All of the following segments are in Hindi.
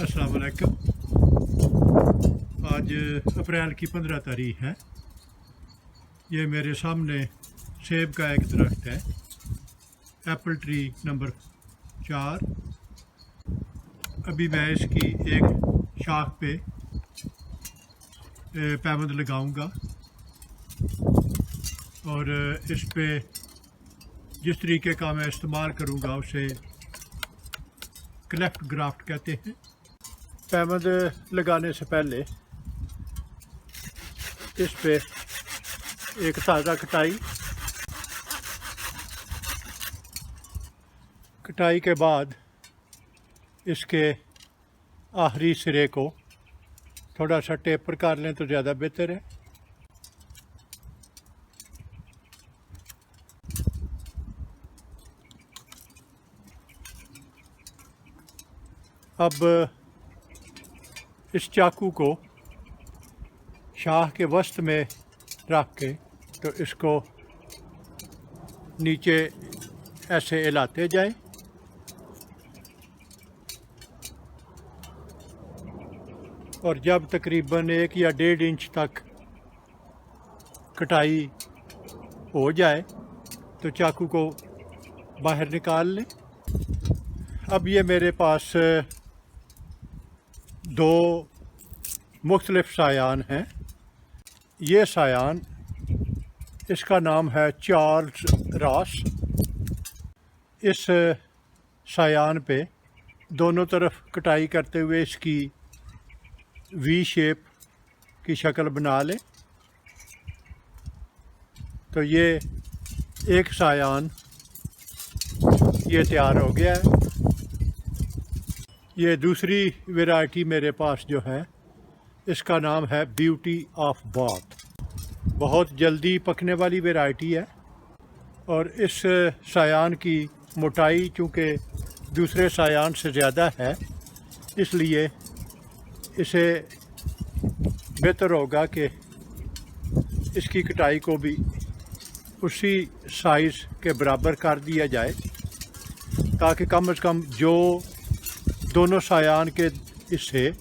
अस्सलाम वालेकुम। आज अप्रैल की 15 तारीख है। ये मेरे सामने सेब का एक दरख्त है, एप्पल ट्री नंबर 4। अभी मैं इसकी एक शाख पे पैबंद लगाऊंगा और इस पे जिस तरीके का मैं इस्तेमाल करूंगा उसे क्लेफ्ट ग्राफ्ट कहते हैं। पैबंद लगाने से पहले इस पे एक ताज़ा कटाई के बाद इसके आखिरी सिरे को थोड़ा सा टेपर कर लें तो ज़्यादा बेहतर है। अब इस चाकू को शाह के वस्त में रख के तो इसको नीचे ऐसे हिलाते जाएं और जब तकरीबन 1 या 1.5 इंच तक कटाई हो जाए तो चाकू को बाहर निकाल लें। अब ये मेरे पास 2 मुख्तलिफ सायान हैं। ये सायान, इसका नाम है चार्ल्स रॉस। इस सायान पे दोनों तरफ कटाई करते हुए इसकी वी शेप की शक्ल बना लें तो ये एक सायान ये तैयार हो गया है। ये दूसरी वैरायटी मेरे पास जो है इसका नाम है ब्यूटी ऑफ बाथ। बहुत जल्दी पकने वाली वैरायटी है और इस सायान की मोटाई चूँकि दूसरे सायान से ज़्यादा है, इसलिए इसे बेहतर होगा कि इसकी कटाई को भी उसी साइज़ के बराबर कर दिया जाए ताकि कम से कम जो दोनों सायान के हिस्से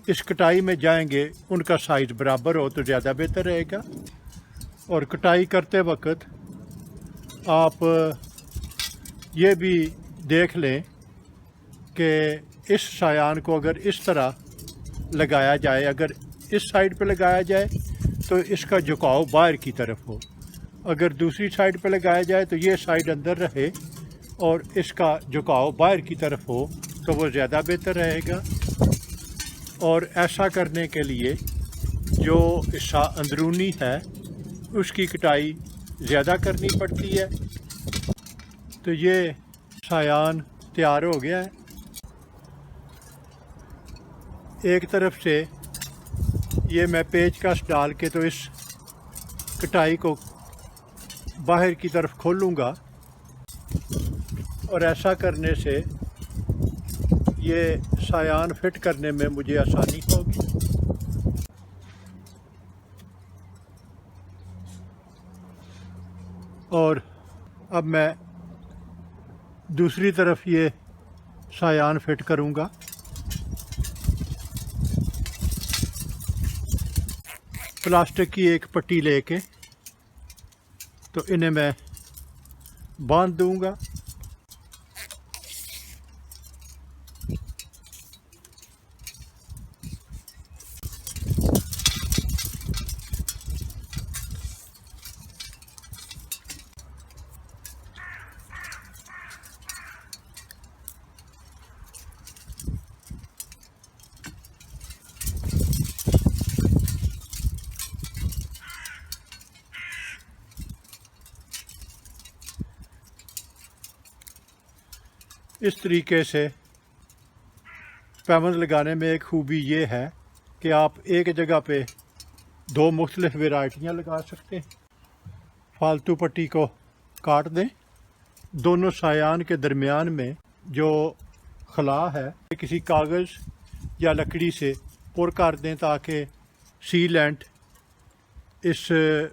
इस कटाई में जाएंगे उनका साइज़ बराबर हो तो ज़्यादा बेहतर रहेगा। और कटाई करते वक्त आप ये भी देख लें कि इस सायान को अगर इस तरह लगाया जाए, अगर इस साइड पे लगाया जाए तो इसका झुकाव बाहर की तरफ हो, अगर दूसरी साइड पे लगाया जाए तो ये साइड अंदर रहे और इसका झुकाव बाहर की तरफ हो तो वो ज़्यादा बेहतर रहेगा। और ऐसा करने के लिए जो हिस्सा अंदरूनी है उसकी कटाई ज़्यादा करनी पड़ती है। तो ये सायान तैयार हो गया है। एक तरफ से ये मैं पेचकस डाल के तो इस कटाई को बाहर की तरफ खोलूँगा और ऐसा करने से ये सायान फिट करने में मुझे आसानी होगी। और अब मैं दूसरी तरफ ये सायान फिट करूँगा। प्लास्टिक की एक पट्टी लेके तो इन्हें मैं बांध दूँगा। इस तरीके से पैबंद लगाने में एक खूबी ये है कि आप एक जगह पे 2 मुख्तलिफ वैरायटियाँ लगा सकते हैं। फालतू पट्टी को काट दें, दोनों सायान के दरमियान में जो खला है किसी कागज़ या लकड़ी से पुर कर दें ताकि सीलेंट इस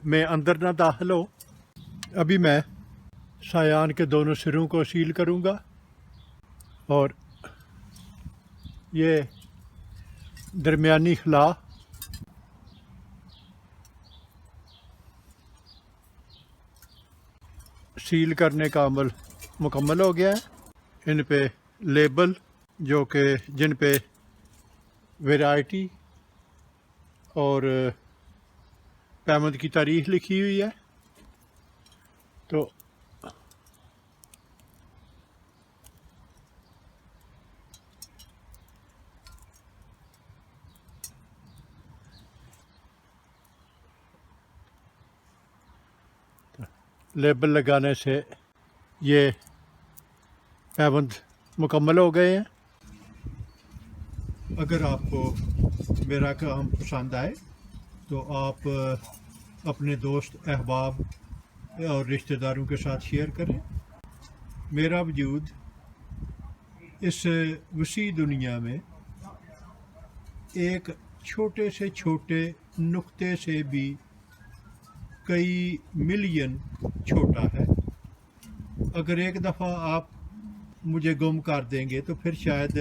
में अंदर ना दाखिल हो। अभी मैं सायान के दोनों सिरों को सील करूँगा और ये दरमियानी खला सील करने का अमल मुकम्मल हो गया है। इन पे लेबल जो कि जिन पे वैरायटी और पैमद की तारीख लिखी हुई है। तो लेबल लगाने से ये पैबंद मुकम्मल हो गए हैं। अगर आपको मेरा काम पसंद आए तो आप अपने दोस्त अहबाब और रिश्तेदारों के साथ शेयर करें। मेरा वजूद इस वसी दुनिया में एक छोटे से छोटे नुक्ते से भी कई मिलियन छोटा है। अगर एक दफ़ा आप मुझे गुम कर देंगे तो फिर शायद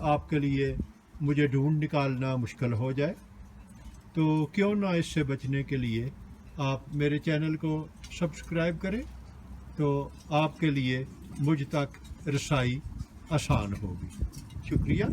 आपके लिए मुझे ढूंढ निकालना मुश्किल हो जाए। तो क्यों ना इससे बचने के लिए आप मेरे चैनल को सब्सक्राइब करें, तो आपके लिए मुझ तक रसाई आसान होगी। शुक्रिया।